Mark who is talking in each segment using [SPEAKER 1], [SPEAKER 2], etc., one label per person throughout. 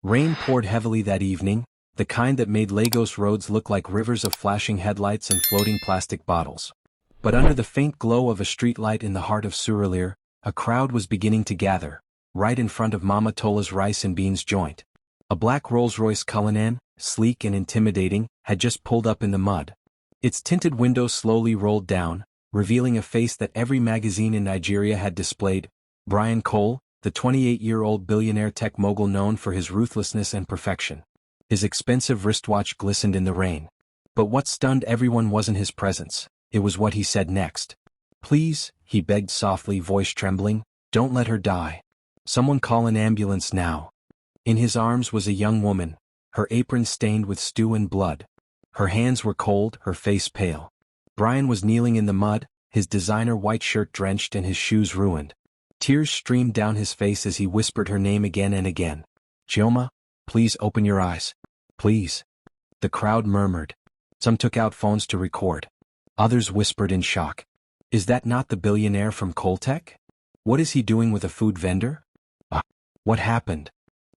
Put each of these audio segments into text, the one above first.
[SPEAKER 1] Rain poured heavily that evening, the kind that made Lagos roads look like rivers of flashing headlights and floating plastic bottles. But under the faint glow of a streetlight in the heart of Surulere, a crowd was beginning to gather, right in front of Mama Tola's rice and beans joint. A black Rolls-Royce Cullinan, sleek and intimidating, had just pulled up in the mud. Its tinted windows slowly rolled down, revealing a face that every magazine in Nigeria had displayed: Bryan Kole, the 28-year-old billionaire tech mogul known for his ruthlessness and perfection. His expensive wristwatch glistened in the rain. But what stunned everyone wasn't his presence, it was what he said next. "Please," he begged softly, voice trembling, "don't let her die. Someone call an ambulance now." In his arms was a young woman, her apron stained with stew and blood. Her hands were cold, her face pale. Bryan was kneeling in the mud, his designer white shirt drenched and his shoes ruined. Tears streamed down his face as he whispered her name again and again. "Chioma, please open your eyes. Please." The crowd murmured. Some took out phones to record. Others whispered in shock. "Is that not the billionaire from Coltech? What is he doing with a food vendor?" What happened?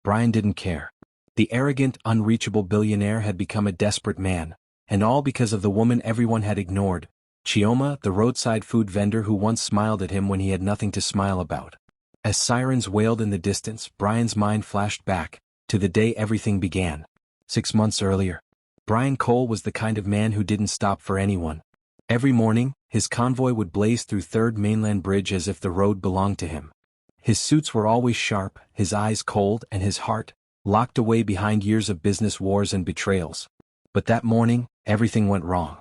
[SPEAKER 1] Bryan didn't care. The arrogant, unreachable billionaire had become a desperate man, and all because of the woman everyone had ignored, Chioma, the roadside food vendor who once smiled at him when he had nothing to smile about. As sirens wailed in the distance, Bryan's mind flashed back to the day everything began. 6 months earlier. Bryan Kole was the kind of man who didn't stop for anyone. Every morning, his convoy would blaze through Third Mainland Bridge as if the road belonged to him. His suits were always sharp, his eyes cold, and his heart locked away behind years of business wars and betrayals. But that morning, everything went wrong.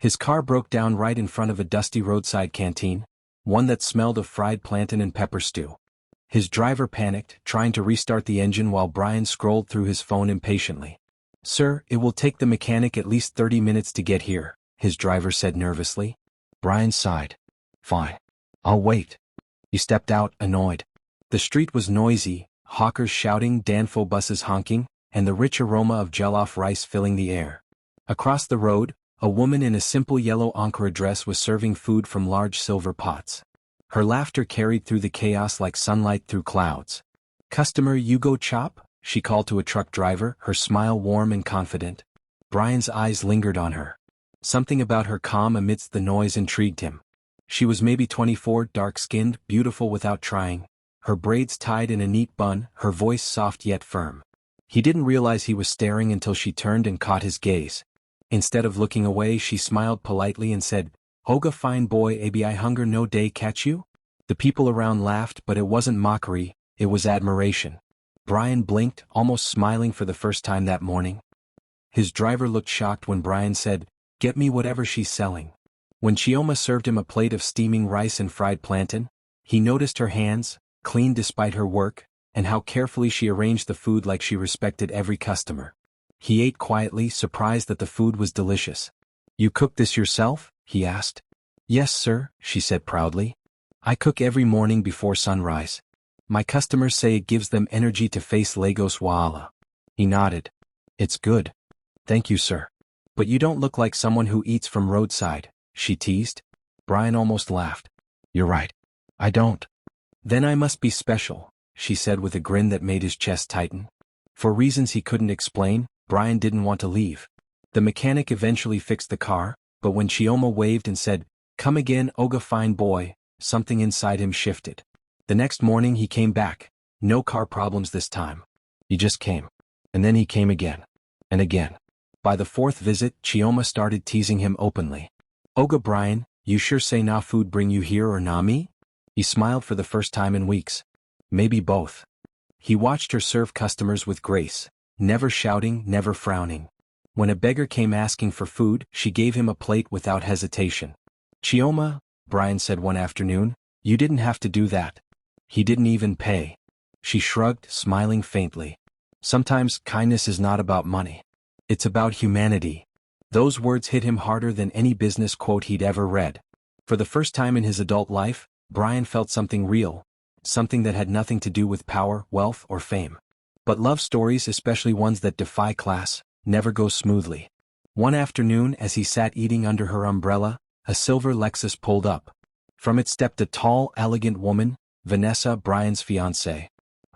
[SPEAKER 1] His car broke down right in front of a dusty roadside canteen, one that smelled of fried plantain and pepper stew. His driver panicked, trying to restart the engine while Bryan scrolled through his phone impatiently. "Sir, it will take the mechanic at least 30 minutes to get here," his driver said nervously. Bryan sighed. "Fine. I'll wait." He stepped out, annoyed. The street was noisy, hawkers shouting, Danfo buses honking, and the rich aroma of jollof rice filling the air. Across the road, a woman in a simple yellow Ankara dress was serving food from large silver pots. Her laughter carried through the chaos like sunlight through clouds. "Customer, you go chop?" she called to a truck driver, her smile warm and confident. Bryan's eyes lingered on her. Something about her calm amidst the noise intrigued him. She was maybe 24, dark-skinned, beautiful without trying, her braids tied in a neat bun, her voice soft yet firm. He didn't realize he was staring until she turned and caught his gaze. Instead of looking away, she smiled politely and said, "Oga fine boy, abi hunger no day catch you?" The people around laughed, but it wasn't mockery, it was admiration. Bryan blinked, almost smiling for the first time that morning. His driver looked shocked when Bryan said, "Get me whatever she's selling." When Chioma served him a plate of steaming rice and fried plantain, he noticed her hands, clean despite her work, and how carefully she arranged the food like she respected every customer. He ate quietly, surprised that the food was delicious. "You cook this yourself?" he asked. "Yes, sir," she said proudly. "I cook every morning before sunrise. My customers say it gives them energy to face Lagos Wahala." He nodded. "It's good. Thank you, sir. But you don't look like someone who eats from Roadside," she teased. Bryan almost laughed. "You're right. I don't." "Then I must be special," she said with a grin that made his chest tighten. For reasons he couldn't explain, Bryan didn't want to leave. The mechanic eventually fixed the car, but when Chioma waved and said, "Come again, Oga fine boy," something inside him shifted. The next morning he came back. No car problems this time. He just came. And then he came again. And again. By the fourth visit, Chioma started teasing him openly. "Oga Bryan, you sure say na food bring you here or na me?" He smiled for the first time in weeks. Maybe both. He watched her serve customers with grace, never shouting, never frowning. When a beggar came asking for food, she gave him a plate without hesitation. "Chioma," Bryan said one afternoon, "you didn't have to do that." He didn't even pay. She shrugged, smiling faintly. "Sometimes kindness is not about money. It's about humanity." Those words hit him harder than any business quote he'd ever read. For the first time in his adult life, Bryan felt something real, something that had nothing to do with power, wealth, or fame. But love stories, especially ones that defy class, never go smoothly. One afternoon, as he sat eating under her umbrella, a silver Lexus pulled up. From it stepped a tall, elegant woman, Vanessa, Bryan's fiancée.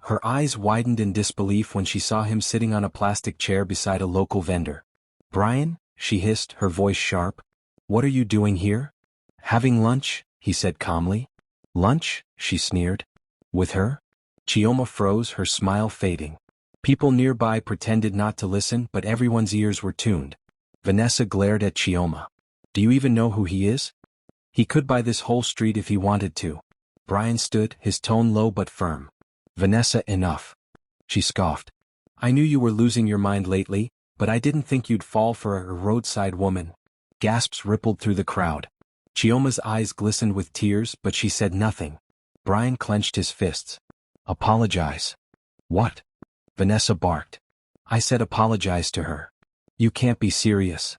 [SPEAKER 1] Her eyes widened in disbelief when she saw him sitting on a plastic chair beside a local vendor. "Bryan," she hissed, her voice sharp. "What are you doing here?" "Having lunch," he said calmly. "Lunch?" she sneered. "With her?" Chioma froze, her smile fading. People nearby pretended not to listen, but everyone's ears were tuned. Vanessa glared at Chioma. "Do you even know who he is?" "He could buy this whole street if he wanted to." Bryan stood, his tone low but firm. "Vanessa, enough." She scoffed. "I knew you were losing your mind lately, but I didn't think you'd fall for a roadside woman." Gasps rippled through the crowd. Chioma's eyes glistened with tears, but she said nothing. Bryan clenched his fists. "Apologize." "What?" Vanessa barked. "I said apologize to her." "You can't be serious."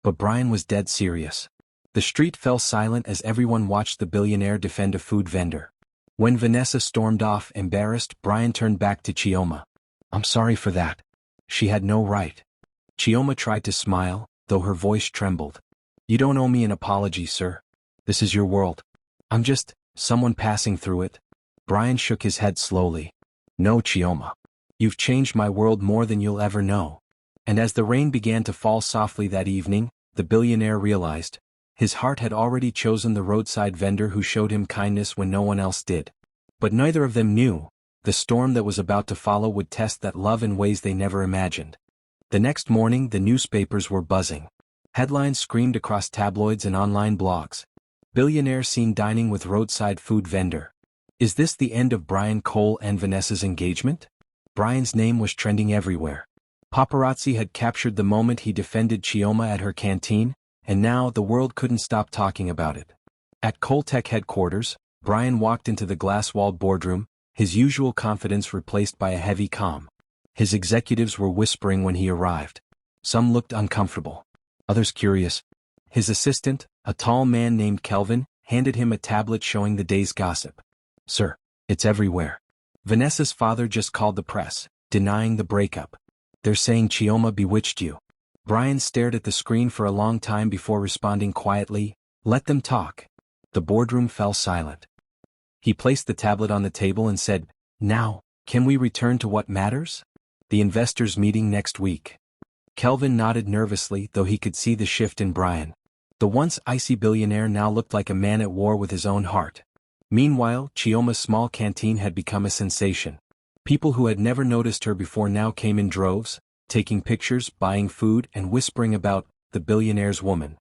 [SPEAKER 1] But Bryan was dead serious. The street fell silent as everyone watched the billionaire defend a food vendor. When Vanessa stormed off, embarrassed, Bryan turned back to Chioma. "I'm sorry for that." She had no right. Chioma tried to smile, though her voice trembled. "You don't owe me an apology, sir. This is your world. I'm just someone passing through it." Bryan shook his head slowly. "No, Chioma. You've changed my world more than you'll ever know." And as the rain began to fall softly that evening, the billionaire realized his heart had already chosen the roadside vendor who showed him kindness when no one else did. But neither of them knew the storm that was about to follow would test that love in ways they never imagined. The next morning, the newspapers were buzzing. Headlines screamed across tabloids and online blogs. "Billionaire seen dining with roadside food vendor." Is this the end of Bryan Kole and Vanessa's engagement? Bryan's name was trending everywhere. Paparazzi had captured the moment he defended Chioma at her canteen, and now the world couldn't stop talking about it. At Koltech headquarters, Bryan walked into the glass-walled boardroom, his usual confidence replaced by a heavy calm. His executives were whispering when he arrived. Some looked uncomfortable, others curious. His assistant, a tall man named Kelvin, handed him a tablet showing the day's gossip. "Sir, it's everywhere. Vanessa's father just called the press, denying the breakup. They're saying Chioma bewitched you." Bryan stared at the screen for a long time before responding quietly, "Let them talk." The boardroom fell silent. He placed the tablet on the table and said, "Now, can we return to what matters? The investors' meeting next week." Kelvin nodded nervously, though he could see the shift in Bryan. The once icy billionaire now looked like a man at war with his own heart. Meanwhile, Chioma's small canteen had become a sensation. People who had never noticed her before now came in droves, taking pictures, buying food, and whispering about the billionaire's woman.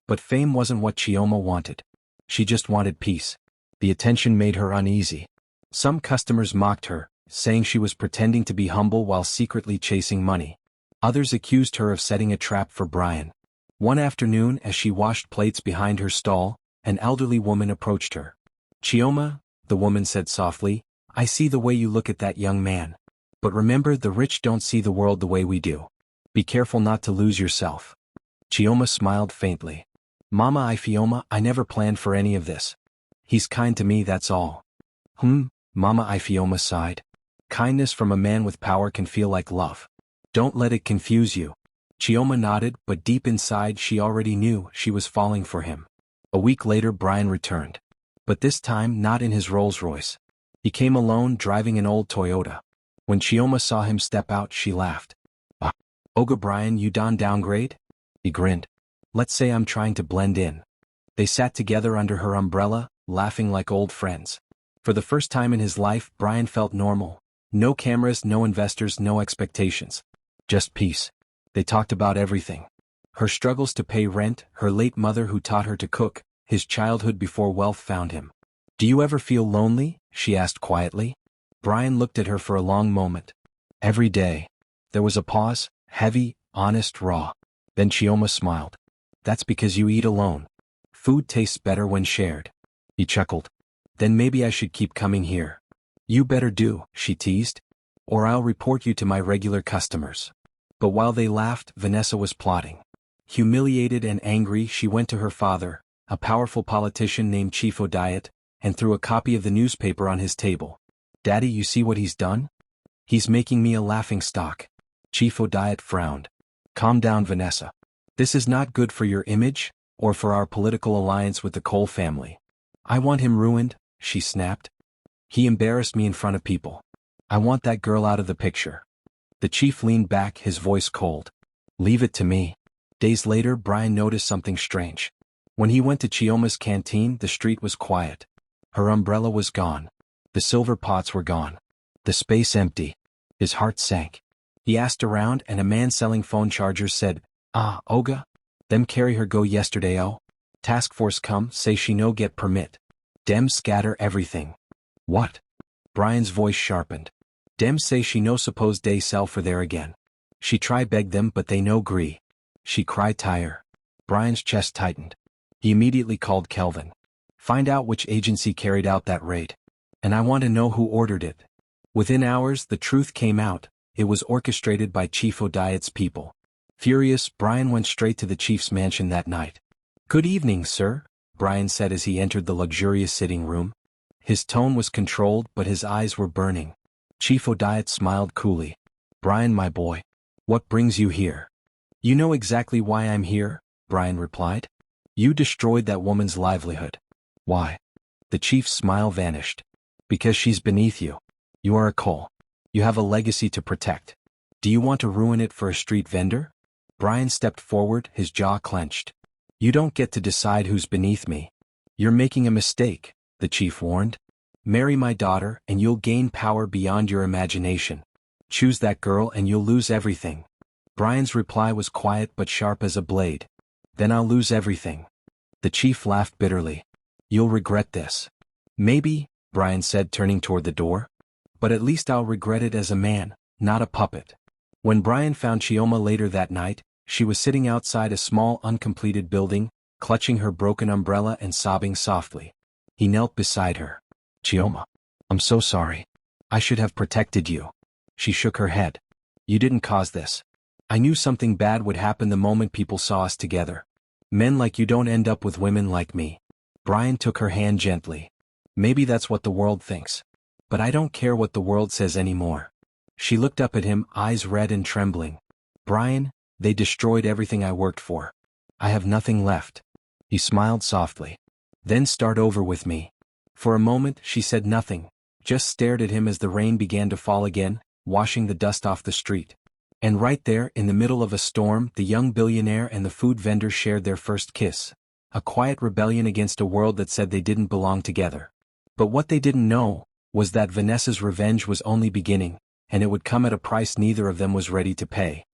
[SPEAKER 1] But fame wasn't what Chioma wanted. She just wanted peace. The attention made her uneasy. Some customers mocked her, saying she was pretending to be humble while secretly chasing money. Others accused her of setting a trap for Bryan. One afternoon, as she washed plates behind her stall, an elderly woman approached her. "Chioma," the woman said softly, "I see the way you look at that young man. But remember, the rich don't see the world the way we do. Be careful not to lose yourself." Chioma smiled faintly. "Mama Ifioma, I never planned for any of this. He's kind to me, that's all." Mama Ifioma sighed. "Kindness from a man with power can feel like love. Don't let it confuse you." Chioma nodded, but deep inside she already knew she was falling for him. A week later Bryan returned. But this time not in his Rolls-Royce. He came alone, driving an old Toyota. When Chioma saw him step out, she laughed. "Oga Bryan, you done downgrade?" He grinned. "Let's say I'm trying to blend in." They sat together under her umbrella, laughing like old friends. For the first time in his life, Bryan felt normal. No cameras, no investors, no expectations. Just peace. They talked about everything. Her struggles to pay rent, her late mother who taught her to cook, his childhood before wealth found him. "Do you ever feel lonely?" she asked quietly. Bryan looked at her for a long moment. "Every day." There was a pause, heavy, honest, raw. Then Chioma smiled. "That's because you eat alone. Food tastes better when shared." He chuckled. "Then maybe I should keep coming here." "You better do," she teased. "Or I'll report you to my regular customers." But while they laughed, Vanessa was plotting. Humiliated and angry, she went to her father, a powerful politician named Chief Diet, and threw a copy of the newspaper on his table. "Daddy, you see what he's done? He's making me a laughingstock." Chief Diet frowned. "Calm down, Vanessa. This is not good for your image, or for our political alliance with the Kole family." "I want him ruined," she snapped. "He embarrassed me in front of people. I want that girl out of the picture. The chief leaned back, his voice cold. Leave it to me. Days later, Bryan noticed something strange. When he went to Chioma's canteen, the street was quiet. Her umbrella was gone. The silver pots were gone. The space empty. His heart sank. He asked around, and a man selling phone chargers said, Oga? Them carry her go yesterday. Oh? Task force come, say she no get permit. Dem scatter everything. What? Bryan's voice sharpened. Dem say she no suppose dey sell for there again. She try beg them but they no gree. She cry tire. Bryan's chest tightened. He immediately called Kelvin. Find out which agency carried out that raid. And I want to know who ordered it. Within hours, the truth came out. It was orchestrated by Chief Odiet's people. Furious, Bryan went straight to the chief's mansion that night. Good evening, sir, Bryan said as he entered the luxurious sitting room. His tone was controlled, but his eyes were burning. Chief Odiet smiled coolly. Bryan, my boy. What brings you here? You know exactly why I'm here, Bryan replied. You destroyed that woman's livelihood. Why? The chief's smile vanished. Because she's beneath you. You are a Kole. You have a legacy to protect. Do you want to ruin it for a street vendor? Bryan stepped forward, his jaw clenched. You don't get to decide who's beneath me. You're making a mistake, the chief warned. Marry my daughter and you'll gain power beyond your imagination. Choose that girl and you'll lose everything. Bryan's reply was quiet but sharp as a blade. Then I'll lose everything. The chief laughed bitterly. You'll regret this. Maybe, Bryan said, turning toward the door. But at least I'll regret it as a man, not a puppet. When Bryan found Chioma later that night, she was sitting outside a small uncompleted building, clutching her broken umbrella and sobbing softly. He knelt beside her. Chioma, I'm so sorry. I should have protected you. She shook her head. You didn't cause this. I knew something bad would happen the moment people saw us together. Men like you don't end up with women like me. Bryan took her hand gently. Maybe that's what the world thinks. But I don't care what the world says anymore. She looked up at him, eyes red and trembling. Bryan, they destroyed everything I worked for. I have nothing left. He smiled softly. Then start over with me. For a moment, she said nothing, just stared at him as the rain began to fall again, washing the dust off the street. And right there, in the middle of a storm, the young billionaire and the food vendor shared their first kiss. A quiet rebellion against a world that said they didn't belong together. But what they didn't know was that Vanessa's revenge was only beginning, and it would come at a price neither of them was ready to pay.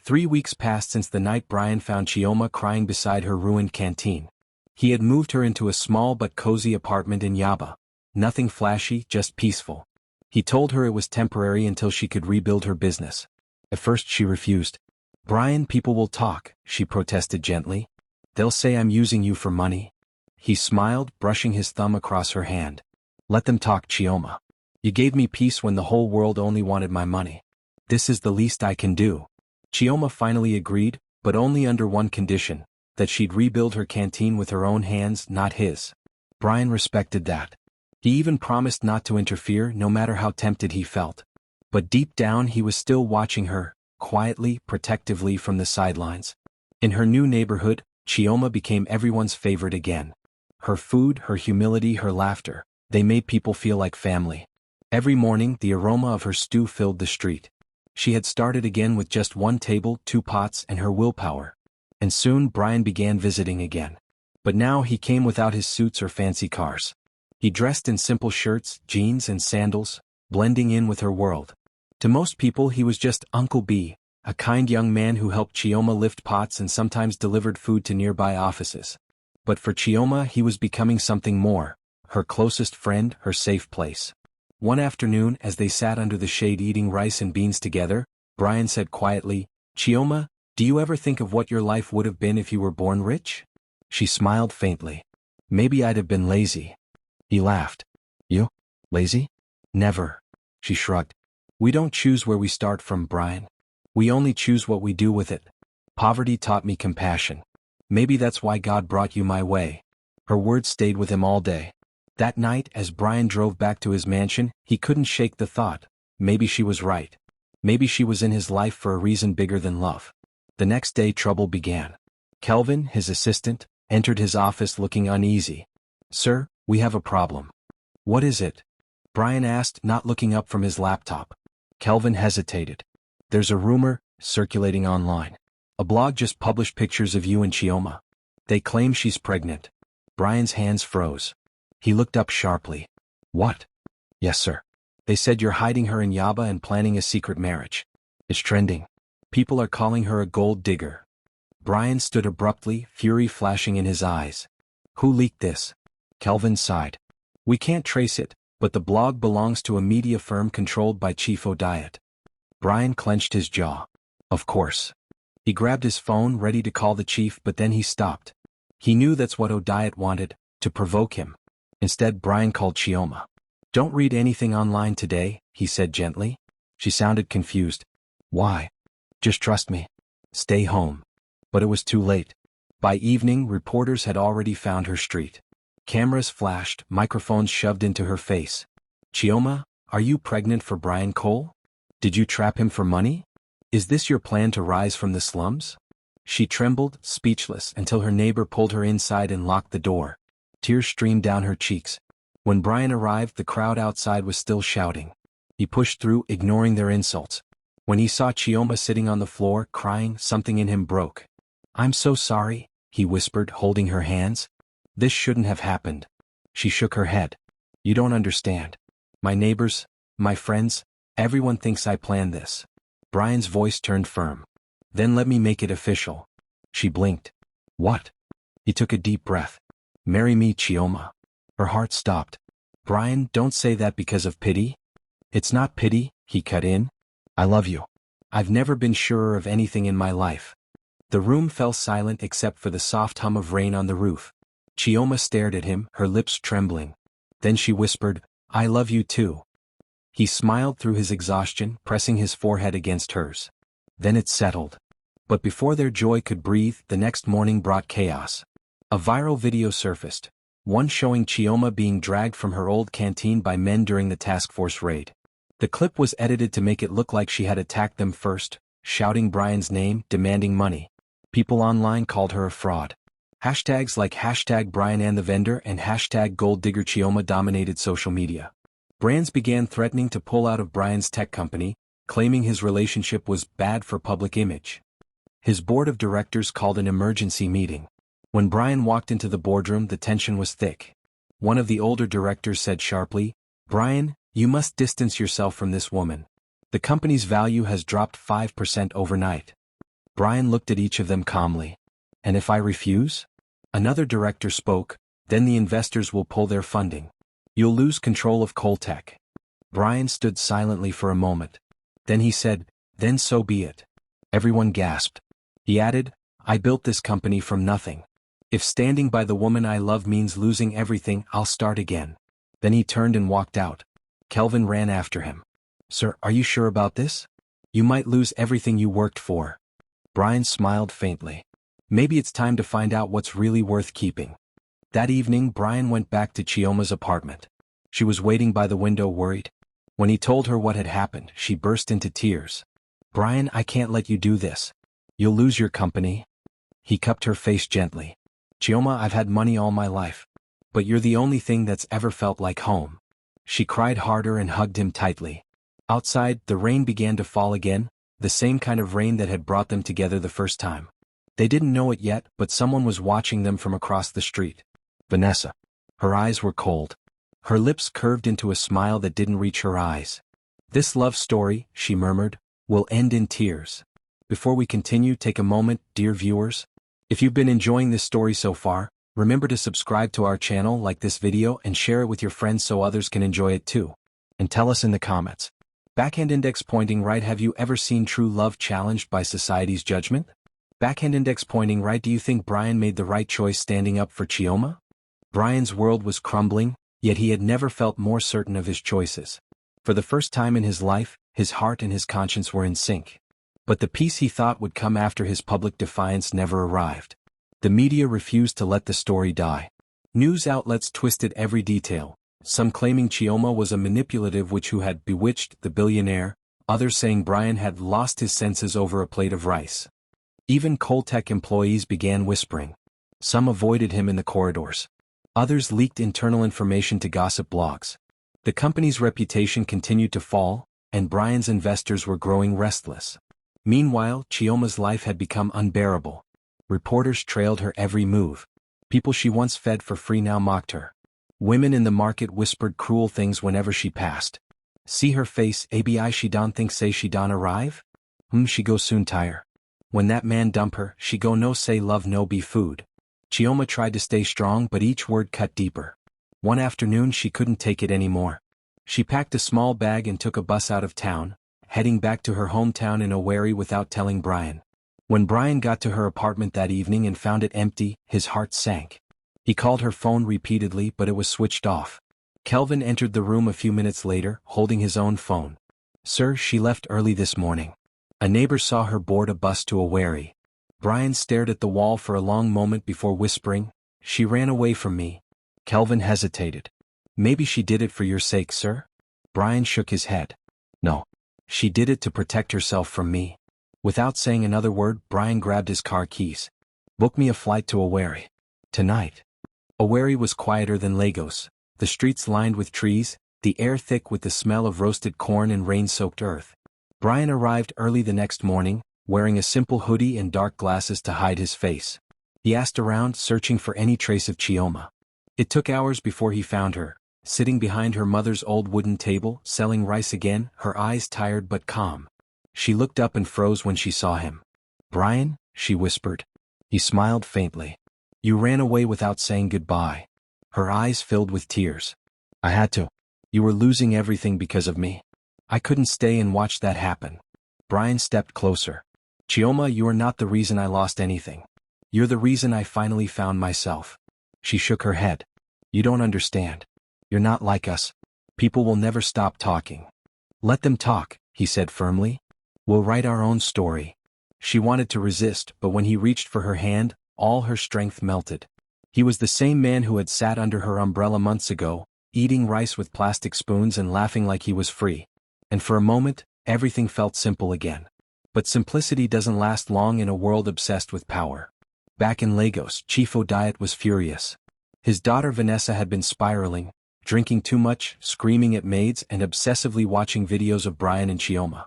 [SPEAKER 1] 3 weeks passed since the night Bryan found Chioma crying beside her ruined canteen. He had moved her into a small but cozy apartment in Yaba. Nothing flashy, just peaceful. He told her it was temporary until she could rebuild her business. At first she refused. Bryan, people will talk, she protested gently. They'll say I'm using you for money. He smiled, brushing his thumb across her hand. Let them talk, Chioma. You gave me peace when the whole world only wanted my money. This is the least I can do. Chioma finally agreed, but only under one condition, that she'd rebuild her canteen with her own hands, not his. Bryan respected that. He even promised not to interfere, no matter how tempted he felt. But deep down he was still watching her, quietly, protectively from the sidelines. In her new neighborhood, Chioma became everyone's favorite again. Her food, her humility, her laughter, they made people feel like family. Every morning, the aroma of her stew filled the street. She had started again with just one table, 2 pots, and her willpower. And soon Bryan began visiting again. But now he came without his suits or fancy cars. He dressed in simple shirts, jeans, and sandals, blending in with her world. To most people he was just Uncle B, a kind young man who helped Chioma lift pots and sometimes delivered food to nearby offices. But for Chioma he was becoming something more, her closest friend, her safe place. One afternoon, as they sat under the shade eating rice and beans together, Bryan said quietly, Chioma, do you ever think of what your life would have been if you were born rich? She smiled faintly. Maybe I'd have been lazy. He laughed. You? Lazy? Never. She shrugged. We don't choose where we start from, Bryan. We only choose what we do with it. Poverty taught me compassion. Maybe that's why God brought you my way. Her words stayed with him all day. That night, as Bryan drove back to his mansion, he couldn't shake the thought. Maybe she was right. Maybe she was in his life for a reason bigger than love. The next day trouble began. Kelvin, his assistant, entered his office looking uneasy. Sir, we have a problem. What is it? Bryan asked, not looking up from his laptop. Kelvin hesitated. There's a rumor circulating online. A blog just published pictures of you and Chioma. They claim she's pregnant. Bryan's hands froze. He looked up sharply. What? Yes, sir. They said you're hiding her in Yaba and planning a secret marriage. It's trending. People are calling her a gold digger. Bryan stood abruptly, fury flashing in his eyes. Who leaked this? Kelvin sighed. We can't trace it, but the blog belongs to a media firm controlled by Chief O'Diet. Bryan clenched his jaw. Of course. He grabbed his phone, ready to call the chief, but then he stopped. He knew that's what O'Diet wanted, to provoke him. Instead, Bryan called Chioma. Don't read anything online today, he said gently. She sounded confused. Why? Just trust me. Stay home. But it was too late. By evening, reporters had already found her street. Cameras flashed, microphones shoved into her face. Chioma, are you pregnant for Bryan Kole? Did you trap him for money? Is this your plan to rise from the slums? She trembled, speechless, until her neighbor pulled her inside and locked the door. Tears streamed down her cheeks. When Bryan arrived, the crowd outside was still shouting. He pushed through, ignoring their insults. When he saw Chioma sitting on the floor, crying, something in him broke. I'm so sorry, he whispered, holding her hands. This shouldn't have happened. She shook her head. You don't understand. My neighbors, my friends, everyone thinks I planned this. Bryan's voice turned firm. Then let me make it official. She blinked. What? He took a deep breath. Marry me, Chioma. Her heart stopped. Bryan, don't say that because of pity. It's not pity, he cut in. I love you. I've never been surer of anything in my life. The room fell silent except for the soft hum of rain on the roof. Chioma stared at him, her lips trembling. Then she whispered, I love you too. He smiled through his exhaustion, pressing his forehead against hers. Then it settled. But before their joy could breathe, the next morning brought chaos. A viral video surfaced, one showing Chioma being dragged from her old canteen by men during the task force raid. The clip was edited to make it look like she had attacked them first, shouting Bryan's name, demanding money. People online called her a fraud. Hashtags like #BryanandTheVendor and #GoldDiggerChioma dominated social media. Brands began threatening to pull out of Bryan's tech company, claiming his relationship was bad for public image. His board of directors called an emergency meeting. When Bryan walked into the boardroom, the tension was thick. One of the older directors said sharply, Bryan, you must distance yourself from this woman. The company's value has dropped 5% overnight. Bryan looked at each of them calmly. And if I refuse? Another director spoke, then the investors will pull their funding. You'll lose control of Coltech. Bryan stood silently for a moment. Then he said, then so be it. Everyone gasped. He added, I built this company from nothing. If standing by the woman I love means losing everything, I'll start again. Then he turned and walked out. Kelvin ran after him. Sir, are you sure about this? You might lose everything you worked for. Bryan smiled faintly. Maybe it's time to find out what's really worth keeping. That evening, Bryan went back to Chioma's apartment. She was waiting by the window, worried. When he told her what had happened, she burst into tears. Bryan, I can't let you do this. You'll lose your company. He cupped her face gently. Chioma, I've had money all my life. But you're the only thing that's ever felt like home. She cried harder and hugged him tightly. Outside, the rain began to fall again, the same kind of rain that had brought them together the first time. They didn't know it yet, but someone was watching them from across the street. Vanessa. Her eyes were cold. Her lips curved into a smile that didn't reach her eyes. This love story, she murmured, will end in tears. Before we continue, take a moment, dear viewers. If you've been enjoying this story so far, remember to subscribe to our channel, like this video, and share it with your friends so others can enjoy it too. And tell us in the comments. Backhand index pointing right, have you ever seen true love challenged by society's judgment? Backhand index pointing right, do you think Bryan made the right choice standing up for Chioma? Bryan's world was crumbling, yet he had never felt more certain of his choices. For the first time in his life, his heart and his conscience were in sync. But the peace he thought would come after his public defiance never arrived. The media refused to let the story die. News outlets twisted every detail, some claiming Chioma was a manipulative witch who had bewitched the billionaire, others saying Bryan had lost his senses over a plate of rice. Even Coltech employees began whispering. Some avoided him in the corridors. Others leaked internal information to gossip blogs. The company's reputation continued to fall, and Bryan's investors were growing restless. Meanwhile, Chioma's life had become unbearable. Reporters trailed her every move. People she once fed for free now mocked her. Women in the market whispered cruel things whenever she passed. See her face, abi she don't think say she don't arrive? She go soon tire. When that man dump her, she go no say love no be food. Chioma tried to stay strong but each word cut deeper. One afternoon she couldn't take it anymore. She packed a small bag and took a bus out of town, heading back to her hometown in Owerri without telling Bryan. When Bryan got to her apartment that evening and found it empty, his heart sank. He called her phone repeatedly but it was switched off. Kelvin entered the room a few minutes later, holding his own phone. Sir, she left early this morning. A neighbor saw her board a bus to Owerri. Bryan stared at the wall for a long moment before whispering, she ran away from me. Kelvin hesitated. Maybe she did it for your sake, sir? Bryan shook his head. No. She did it to protect herself from me. Without saying another word, Bryan grabbed his car keys. Book me a flight to Owerri. Tonight. Owerri was quieter than Lagos, the streets lined with trees, the air thick with the smell of roasted corn and rain-soaked earth. Bryan arrived early the next morning, wearing a simple hoodie and dark glasses to hide his face. He asked around, searching for any trace of Chioma. It took hours before he found her, sitting behind her mother's old wooden table, selling rice again, her eyes tired but calm. She looked up and froze when she saw him. Bryan, she whispered. He smiled faintly. You ran away without saying goodbye. Her eyes filled with tears. I had to. You were losing everything because of me. I couldn't stay and watch that happen. Bryan stepped closer. Chioma, you are not the reason I lost anything. You're the reason I finally found myself. She shook her head. You don't understand. You're not like us. People will never stop talking. Let them talk, he said firmly. We'll write our own story. She wanted to resist, but when he reached for her hand, all her strength melted. He was the same man who had sat under her umbrella months ago, eating rice with plastic spoons and laughing like he was free. And for a moment, everything felt simple again. But simplicity doesn't last long in a world obsessed with power. Back in Lagos, Chief Odiet was furious. His daughter Vanessa had been spiraling, drinking too much, screaming at maids and obsessively watching videos of Bryan and Chioma.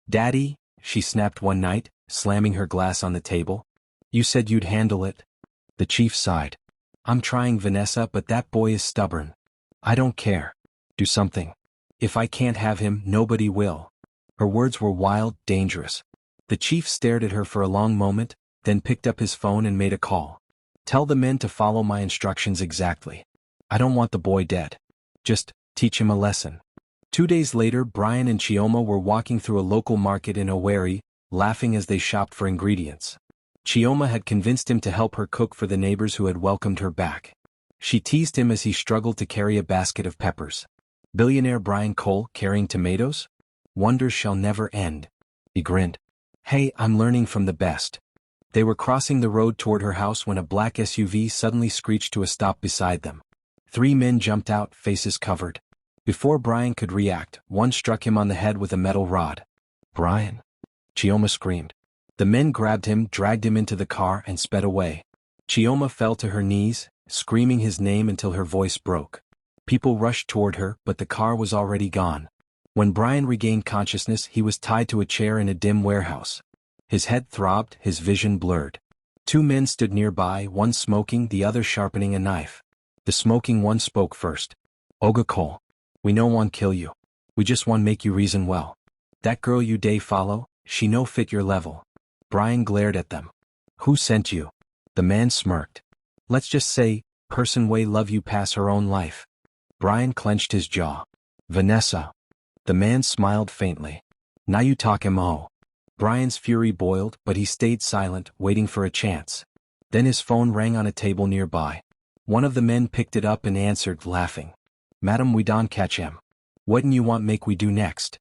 [SPEAKER 1] Daddy, she snapped one night, slamming her glass on the table. You said you'd handle it. The chief sighed. I'm trying, Vanessa, but that boy is stubborn. I don't care. Do something. If I can't have him, nobody will. Her words were wild, dangerous. The chief stared at her for a long moment, then picked up his phone and made a call. Tell the men to follow my instructions exactly. I don't want the boy dead. Just teach him a lesson. 2 days later, Bryan and Chioma were walking through a local market in Owerri, laughing as they shopped for ingredients. Chioma had convinced him to help her cook for the neighbors who had welcomed her back. She teased him as he struggled to carry a basket of peppers. Billionaire Bryan Kole carrying tomatoes? Wonders shall never end. He grinned. Hey, I'm learning from the best. They were crossing the road toward her house when a black SUV suddenly screeched to a stop beside them. 3 men jumped out, faces covered. Before Bryan could react, one struck him on the head with a metal rod. Bryan! Chioma screamed. The men grabbed him, dragged him into the car, and sped away. Chioma fell to her knees, screaming his name until her voice broke. People rushed toward her, but the car was already gone. When Bryan regained consciousness, he was tied to a chair in a dim warehouse. His head throbbed, his vision blurred. 2 men stood nearby, one smoking, the other sharpening a knife. The smoking one spoke first. Oga Kole. We no want kill you. We just want make you reason well. That girl you day follow, she no fit your level. Bryan glared at them. Who sent you? The man smirked. Let's just say, person way love you pass her own life. Bryan clenched his jaw. Vanessa. The man smiled faintly. Now you talk mo. Bryan's fury boiled, but he stayed silent, waiting for a chance. Then his phone rang on a table nearby. One of the men picked it up and answered, laughing. Madam, we don't catch him. What'n you want make we do next?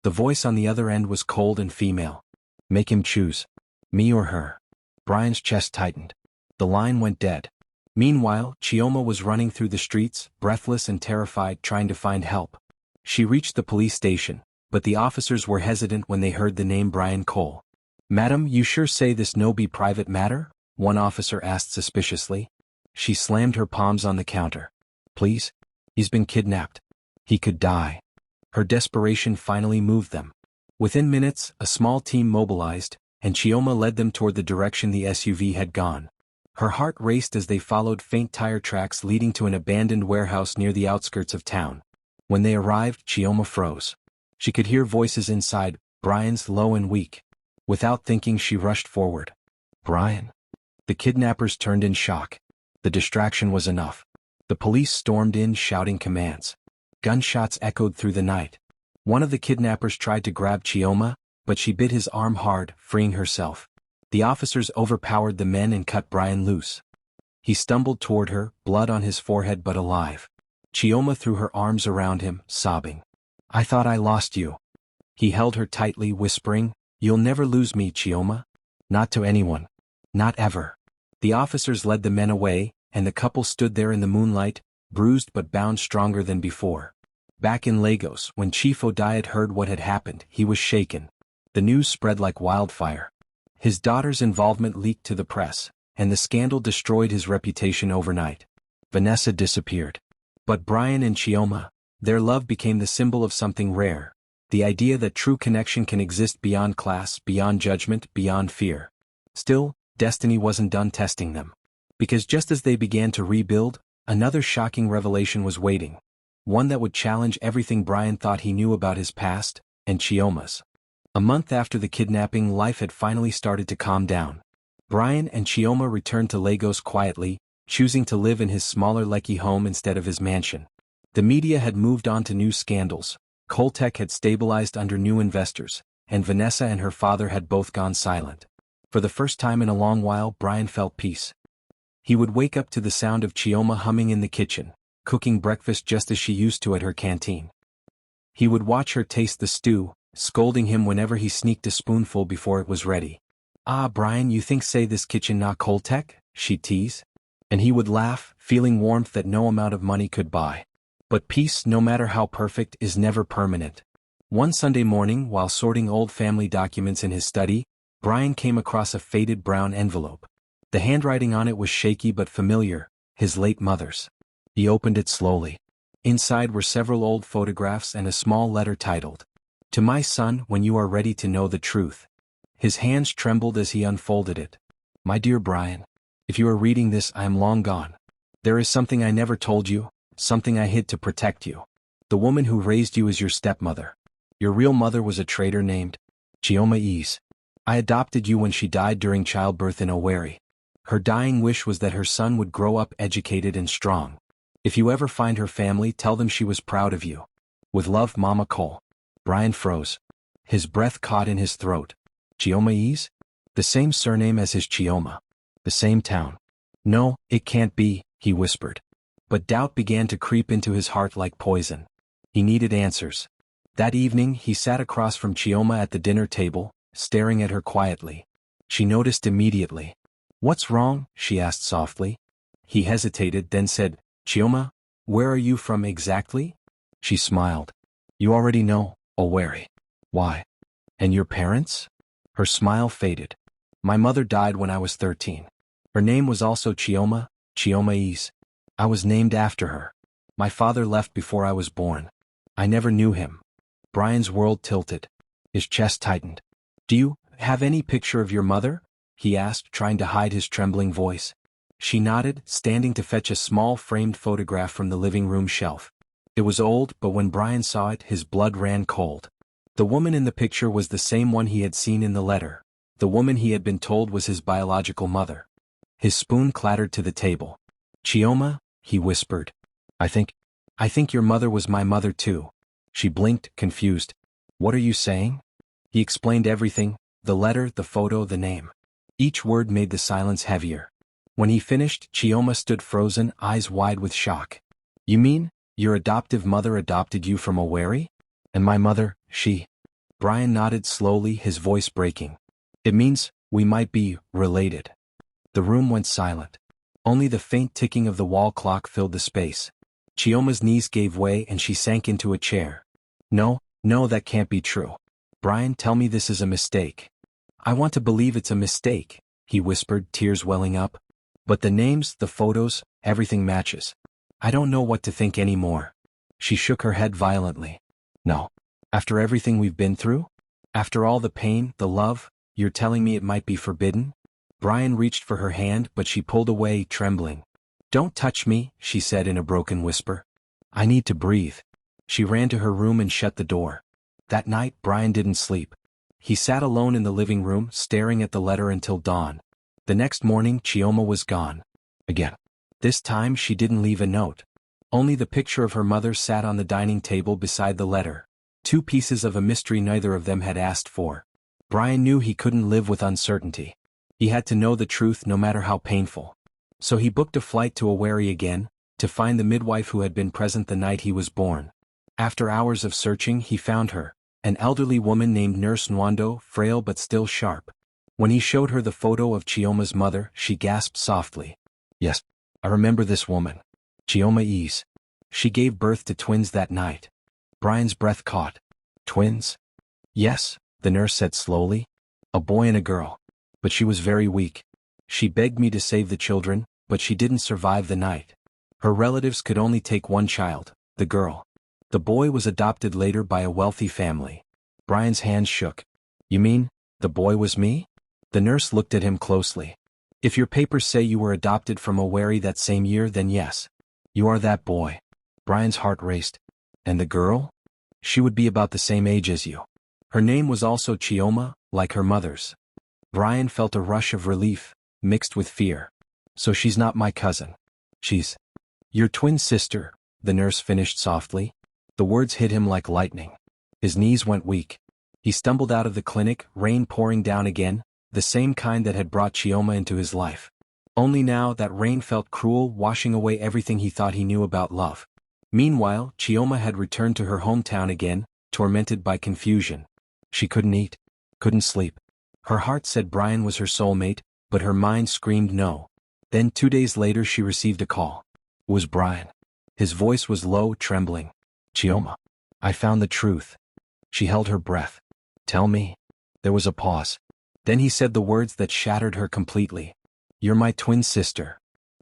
[SPEAKER 1] The voice on the other end was cold and female. Make him choose. Me or her. Bryan's chest tightened. The line went dead. Meanwhile, Chioma was running through the streets, breathless and terrified, trying to find help. She reached the police station, but the officers were hesitant when they heard the name Bryan Kole. Madam, you sure say this no be private matter? One officer asked suspiciously. She slammed her palms on the counter. Please? He's been kidnapped. He could die. Her desperation finally moved them. Within minutes, a small team mobilized, and Chioma led them toward the direction the SUV had gone. Her heart raced as they followed faint tire tracks leading to an abandoned warehouse near the outskirts of town. When they arrived, Chioma froze. She could hear voices inside, Bryan's low and weak. Without thinking, she rushed forward. "Bryan." The kidnappers turned in shock. The distraction was enough. The police stormed in, shouting commands. Gunshots echoed through the night. One of the kidnappers tried to grab Chioma, but she bit his arm hard, freeing herself. The officers overpowered the men and cut Bryan loose. He stumbled toward her, blood on his forehead but alive. Chioma threw her arms around him, sobbing. "I thought I lost you." He held her tightly, whispering, "You'll never lose me, Chioma. Not to anyone. Not ever." The officers led the men away, and the couple stood there in the moonlight, bruised but bound stronger than before. Back in Lagos, when Chief Odiad heard what had happened, he was shaken. The news spread like wildfire. His daughter's involvement leaked to the press, and the scandal destroyed his reputation overnight. Vanessa disappeared. But Bryan and Chioma, their love became the symbol of something rare. The idea that true connection can exist beyond class, beyond judgment, beyond fear. Still, destiny wasn't done testing them. Because just as they began to rebuild, another shocking revelation was waiting. One that would challenge everything Bryan thought he knew about his past, and Chioma's. A month after the kidnapping, life had finally started to calm down. Bryan and Chioma returned to Lagos quietly, choosing to live in his smaller Lekki home instead of his mansion. The media had moved on to new scandals, Coltech had stabilized under new investors, and Vanessa and her father had both gone silent. For the first time in a long while, Bryan felt peace. He would wake up to the sound of Chioma humming in the kitchen, cooking breakfast just as she used to at her canteen. He would watch her taste the stew, scolding him whenever he sneaked a spoonful before it was ready. "Ah, Bryan, you think say this kitchen not Coltech?" she'd tease. And he would laugh, feeling warmth that no amount of money could buy. But peace, no matter how perfect, is never permanent. One Sunday morning, while sorting old family documents in his study, Bryan came across a faded brown envelope. The handwriting on it was shaky but familiar, his late mother's. He opened it slowly. Inside were several old photographs and a small letter titled, "To my son, when you are ready to know the truth." His hands trembled as he unfolded it. "My dear Bryan, if you are reading this, I am long gone. There is something I never told you, something I hid to protect you. The woman who raised you is your stepmother. Your real mother was a traitor named Chioma Eze. I adopted you when she died during childbirth in Owerri. Her dying wish was that her son would grow up educated and strong. If you ever find her family, tell them she was proud of you. With love, Mama Kole." Bryan froze. His breath caught in his throat. Chioma Eze? The same surname as his Chioma. The same town. "No, it can't be," he whispered. But doubt began to creep into his heart like poison. He needed answers. That evening, he sat across from Chioma at the dinner table, staring at her quietly. She noticed immediately. "What's wrong?" she asked softly. He hesitated, then said, "Chioma, where are you from exactly?" She smiled. "You already know, Owerri." "Why? And your parents?" Her smile faded. "My mother died when I was 13. Her name was also Chioma Eze. I was named after her. My father left before I was born. I never knew him." Bryan's world tilted. His chest tightened. "Do you have any picture of your mother?" he asked, trying to hide his trembling voice. She nodded, standing to fetch a small framed photograph from the living room shelf. It was old, but when Bryan saw it, his blood ran cold. The woman in the picture was the same one he had seen in the letter. The woman he had been told was his biological mother. His spoon clattered to the table. "Chioma," he whispered. I think your mother was my mother too." She blinked, confused. "What are you saying?" He explained everything, the letter, the photo, the name. Each word made the silence heavier. When he finished, Chioma stood frozen, eyes wide with shock. "You mean, your adoptive mother adopted you from Owerri? And my mother, she..." Bryan nodded slowly, his voice breaking. "It means, we might be related." The room went silent. Only the faint ticking of the wall clock filled the space. Chioma's knees gave way and she sank into a chair. No, that can't be true. Bryan, tell me this is a mistake." "I want to believe it's a mistake," he whispered, tears welling up. "But the names, the photos, everything matches. I don't know what to think anymore." She shook her head violently. No. After everything we've been through? After all the pain, the love, you're telling me it might be forbidden? Bryan reached for her hand, but she pulled away, trembling. Don't touch me, she said in a broken whisper. I need to breathe. She ran to her room and shut the door. That night, Bryan didn't sleep. He sat alone in the living room, staring at the letter until dawn. The next morning, Chioma was gone. Again. This time she didn't leave a note. Only the picture of her mother sat on the dining table beside the letter. 2 pieces of a mystery neither of them had asked for. Bryan knew he couldn't live with uncertainty. He had to know the truth no matter how painful. So he booked a flight to Owerri again, to find the midwife who had been present the night he was born. After hours of searching, he found her, an elderly woman named Nurse Nwando, frail but still sharp. When he showed her the photo of Chioma's mother, she gasped softly. Yes, I remember this woman. Chioma Eze. She gave birth to twins that night. Bryan's breath caught. Twins? Yes, the nurse said slowly. A boy and a girl. But she was very weak. She begged me to save the children, but she didn't survive the night. Her relatives could only take one child, the girl. The boy was adopted later by a wealthy family. Bryan's hands shook. You mean, the boy was me? The nurse looked at him closely. If your papers say you were adopted from Owerri that same year, then yes. You are that boy. Bryan's heart raced. And the girl? She would be about the same age as you. Her name was also Chioma, like her mother's. Bryan felt a rush of relief, mixed with fear. So she's not my cousin. She's your twin sister, the nurse finished softly. The words hit him like lightning. His knees went weak. He stumbled out of the clinic, rain pouring down again, the same kind that had brought Chioma into his life. Only now that rain felt cruel, washing away everything he thought he knew about love. Meanwhile, Chioma had returned to her hometown again, tormented by confusion. She couldn't eat, couldn't sleep. Her heart said Bryan was her soulmate, but her mind screamed no. Then 2 days later she received a call. It was Bryan. His voice was low, trembling. Chioma, I found the truth. She held her breath. Tell me. There was a pause. Then he said the words that shattered her completely. You're my twin sister.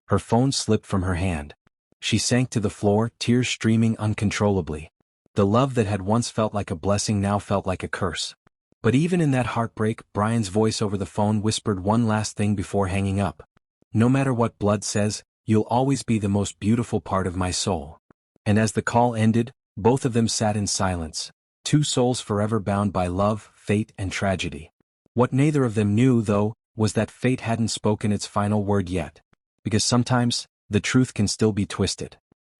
[SPEAKER 1] Her phone slipped from her hand. She sank to the floor, tears streaming uncontrollably. The love that had once felt like a blessing now felt like a curse. But even in that heartbreak, Bryan's voice over the phone whispered one last thing before hanging up. No matter what blood says, you'll always be the most beautiful part of my soul. And as the call ended, both of them sat in silence, 2 souls forever bound by love, fate, and tragedy. What neither of them knew, though, was that fate hadn't spoken its final word yet. Because sometimes, the truth can still be twisted.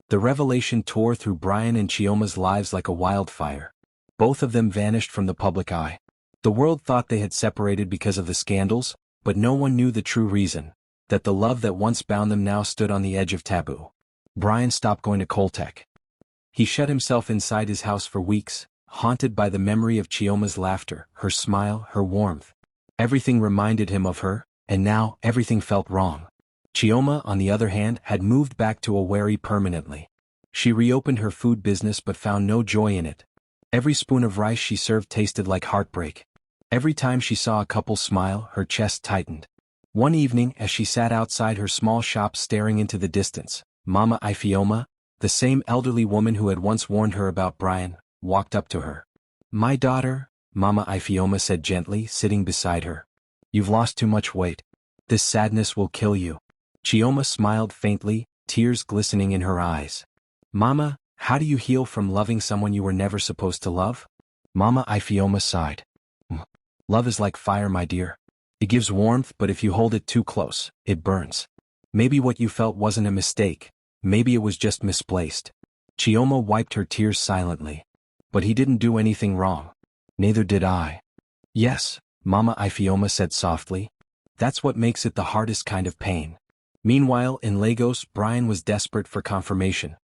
[SPEAKER 1] The revelation tore through Bryan and Chioma's lives like a wildfire. Both of them vanished from the public eye. The world thought they had separated because of the scandals, but no one knew the true reason, that the love that once bound them now stood on the edge of taboo. Bryan stopped going to Coltech. He shut himself inside his house for weeks, haunted by the memory of Chioma's laughter, her smile, her warmth. Everything reminded him of her, and now everything felt wrong. Chioma, on the other hand, had moved back to Owerri permanently. She reopened her food business but found no joy in it. Every spoon of rice she served tasted like heartbreak. Every time she saw a couple smile, her chest tightened. One evening, as she sat outside her small shop staring into the distance, Mama Ifioma, the same elderly woman who had once warned her about Bryan, walked up to her. My daughter, Mama Ifioma said gently, sitting beside her. You've lost too much weight. This sadness will kill you. Chioma smiled faintly, tears glistening in her eyes. Mama, how do you heal from loving someone you were never supposed to love? Mama Ifioma sighed. Love is like fire, my dear. It gives warmth, but if you hold it too close, it burns. Maybe what you felt wasn't a mistake. Maybe it was just misplaced. Chioma wiped her tears silently. But he didn't do anything wrong. Neither did I. Yes, Mama Ifioma said softly. That's what makes it the hardest kind of pain. Meanwhile, in Lagos, Bryan was desperate for confirmation.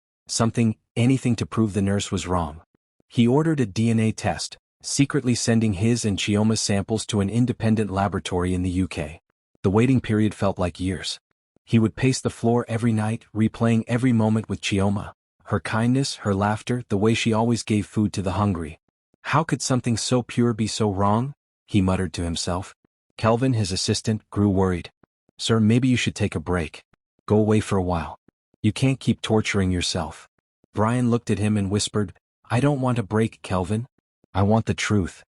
[SPEAKER 1] Anything to prove the nurse was wrong. He ordered a DNA test, secretly sending his and Chioma's samples to an independent laboratory in the UK. The waiting period felt like years. He would pace the floor every night, replaying every moment with Chioma. Her kindness, her laughter, the way she always gave food to the hungry. How could something so pure be so wrong? He muttered to himself. Kelvin, his assistant, grew worried. Sir, maybe you should take a break. Go away for a while. You can't keep torturing yourself. Bryan looked at him and whispered, "I don't want a break, Kelvin. I want the truth."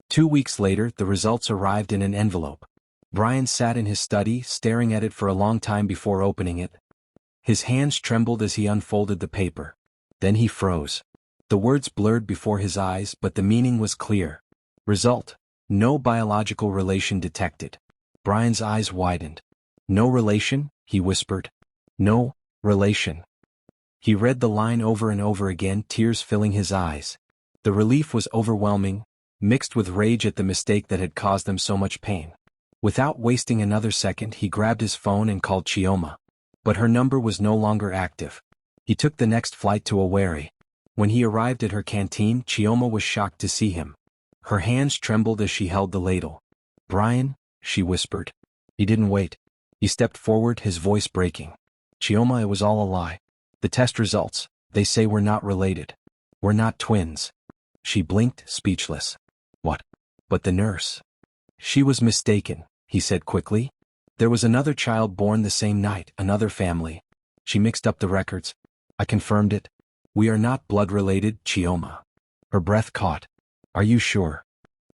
[SPEAKER 1] 2 weeks later, the results arrived in an envelope. Bryan sat in his study, staring at it for a long time before opening it. His hands trembled as he unfolded the paper. Then he froze. The words blurred before his eyes, but the meaning was clear. Result: no biological relation detected. Bryan's eyes widened. "No relation?" he whispered. "No relation." He read the line over and over again, tears filling his eyes. The relief was overwhelming, mixed with rage at the mistake that had caused them so much pain. Without wasting another second, he grabbed his phone and called Chioma. But her number was no longer active. He took the next flight to Owerri. When he arrived at her canteen, Chioma was shocked to see him. Her hands trembled as she held the ladle. "Bryan," she whispered. He didn't wait. He stepped forward, his voice breaking. "Chioma, it was all a lie. The test results, they say we're not related. We're not twins." She blinked, speechless. "What?" "But the nurse." "She was mistaken," he said quickly. "There was another child born the same night, another family. She mixed up the records. I confirmed it. We are not blood-related, Chioma." Her breath caught. "Are you sure?"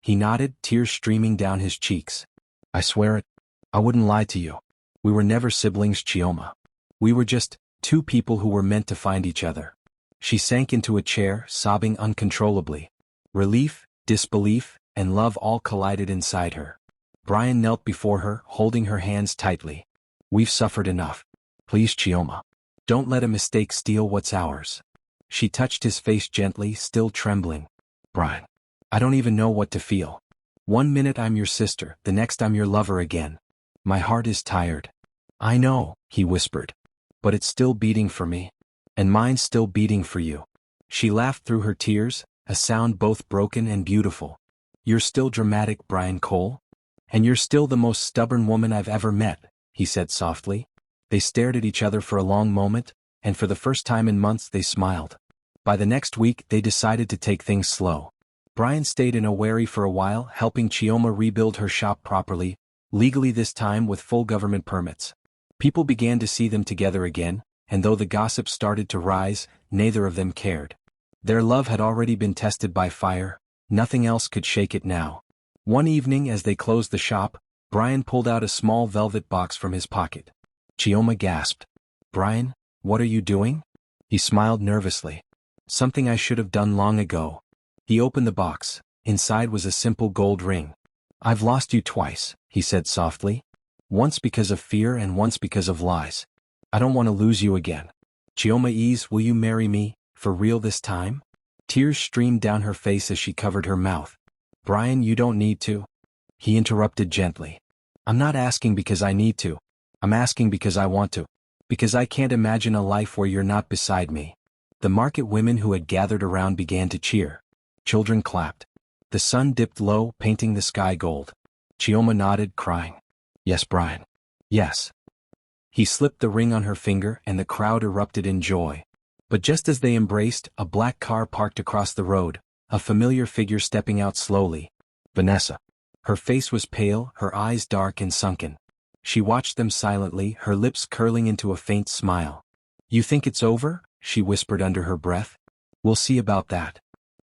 [SPEAKER 1] He nodded, tears streaming down his cheeks. "I swear it. I wouldn't lie to you. We were never siblings, Chioma. We were just two people who were meant to find each other." She sank into a chair, sobbing uncontrollably. Relief, disbelief, and love all collided inside her. Bryan knelt before her, holding her hands tightly. "We've suffered enough. Please, Chioma. Don't let a mistake steal what's ours." She touched his face gently, still trembling. "Bryan, I don't even know what to feel. One minute I'm your sister, the next I'm your lover again. My heart is tired." "I know," he whispered. "But it's still beating for me. And mine's still beating for you." She laughed through her tears, a sound both broken and beautiful. "You're still dramatic, Bryan Kole. And you're still the most stubborn woman I've ever met," he said softly. They stared at each other for a long moment, and for the first time in months they smiled. By the next week they decided to take things slow. Bryan stayed in Owerri for a while, helping Chioma rebuild her shop properly, legally this time with full government permits. People began to see them together again, and though the gossip started to rise, neither of them cared. Their love had already been tested by fire, nothing else could shake it now. One evening as they closed the shop, Bryan pulled out a small velvet box from his pocket. Chioma gasped. "Bryan, what are you doing?" He smiled nervously. "Something I should have done long ago." He opened the box. Inside was a simple gold ring. "I've lost you twice," he said softly. "Once because of fear and once because of lies. I don't want to lose you again. Chioma Eze, will you marry me, for real this time?" Tears streamed down her face as she covered her mouth. "Bryan, you don't need to." He interrupted gently. "I'm not asking because I need to. I'm asking because I want to. Because I can't imagine a life where you're not beside me." The market women who had gathered around began to cheer. Children clapped. The sun dipped low, painting the sky gold. Chioma nodded, crying. "Yes, Bryan. Yes." He slipped the ring on her finger and the crowd erupted in joy. But just as they embraced, a black car parked across the road, a familiar figure stepping out slowly. Vanessa. Her face was pale, her eyes dark and sunken. She watched them silently, her lips curling into a faint smile. "You think it's over?" she whispered under her breath. "We'll see about that."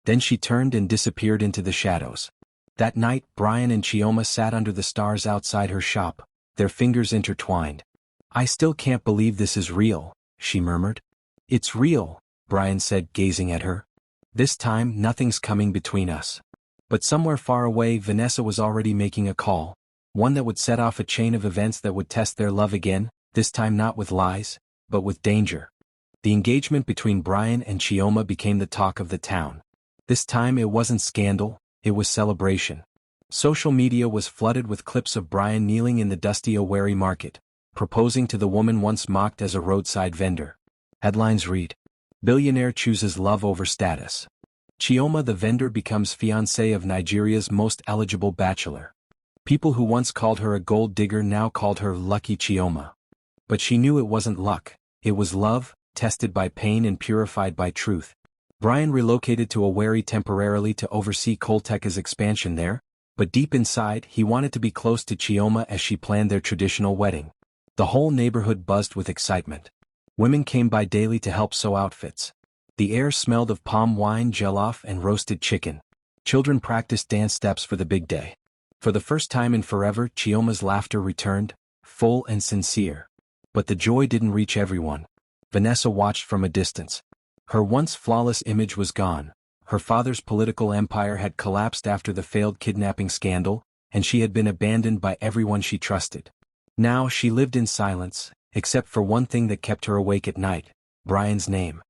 [SPEAKER 1] Then she turned and disappeared into the shadows. That night, Bryan and Chioma sat under the stars outside her shop, their fingers intertwined. "I still can't believe this is real," she murmured. "It's real," Bryan said, gazing at her. "This time, nothing's coming between us." But somewhere far away, Vanessa was already making a call, one that would set off a chain of events that would test their love again, this time not with lies, but with danger. The engagement between Bryan and Chioma became the talk of the town. This time it wasn't scandal, it was celebration. Social media was flooded with clips of Bryan kneeling in the dusty Owerri market, proposing to the woman once mocked as a roadside vendor. Headlines read, "Billionaire chooses love over status." Chioma the vendor becomes fiancée of Nigeria's most eligible bachelor. People who once called her a gold digger now called her Lucky Chioma. But she knew it wasn't luck, it was love, tested by pain and purified by truth. Bryan relocated to Owerri temporarily to oversee Kolteka's expansion there, but deep inside he wanted to be close to Chioma as she planned their traditional wedding. The whole neighborhood buzzed with excitement. Women came by daily to help sew outfits. The air smelled of palm wine, jollof, and roasted chicken. Children practiced dance steps for the big day. For the first time in forever, Chioma's laughter returned, full and sincere. But the joy didn't reach everyone. Vanessa watched from a distance. Her once flawless image was gone. Her father's political empire had collapsed after the failed kidnapping scandal, and she had been abandoned by everyone she trusted. Now she lived in silence, except for one thing that kept her awake at night: Bryan's name.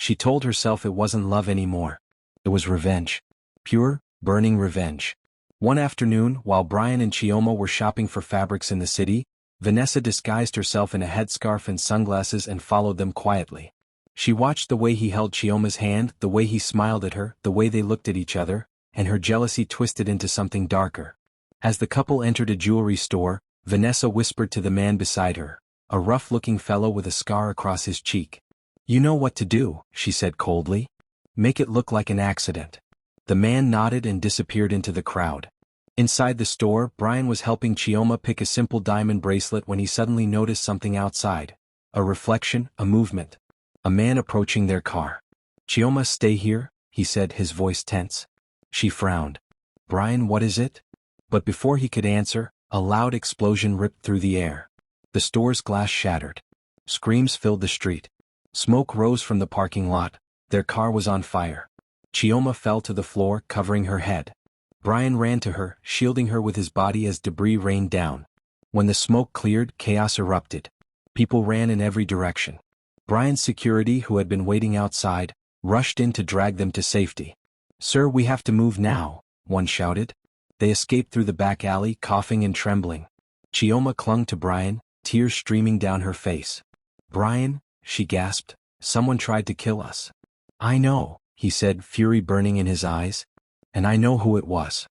[SPEAKER 1] She told herself it wasn't love anymore. It was revenge. Pure, burning revenge. One afternoon, while Bryan and Chioma were shopping for fabrics in the city, Vanessa disguised herself in a headscarf and sunglasses and followed them quietly. She watched the way he held Chioma's hand, the way he smiled at her, the way they looked at each other, and her jealousy twisted into something darker. As the couple entered a jewelry store, Vanessa whispered to the man beside her, a rough-looking fellow with a scar across his cheek. "You know what to do," she said coldly. "Make it look like an accident." The man nodded and disappeared into the crowd. Inside the store, Bryan was helping Chioma pick a simple diamond bracelet when he suddenly noticed something outside. A reflection, a movement. A man approaching their car. "Chioma, stay here," he said, his voice tense. She frowned. "Bryan, what is it?" But before he could answer, a loud explosion ripped through the air. The store's glass shattered. Screams filled the street. Smoke rose from the parking lot. Their car was on fire. Chioma fell to the floor, covering her head. Bryan ran to her, shielding her with his body as debris rained down. When the smoke cleared, chaos erupted. People ran in every direction. Bryan's security, who had been waiting outside, rushed in to drag them to safety. "Sir, we have to move now," one shouted. They escaped through the back alley, coughing and trembling. Chioma clung to Bryan, tears streaming down her face. "Bryan," she gasped, "someone tried to kill us." "I know," he said, fury burning in his eyes. "And I know who it was."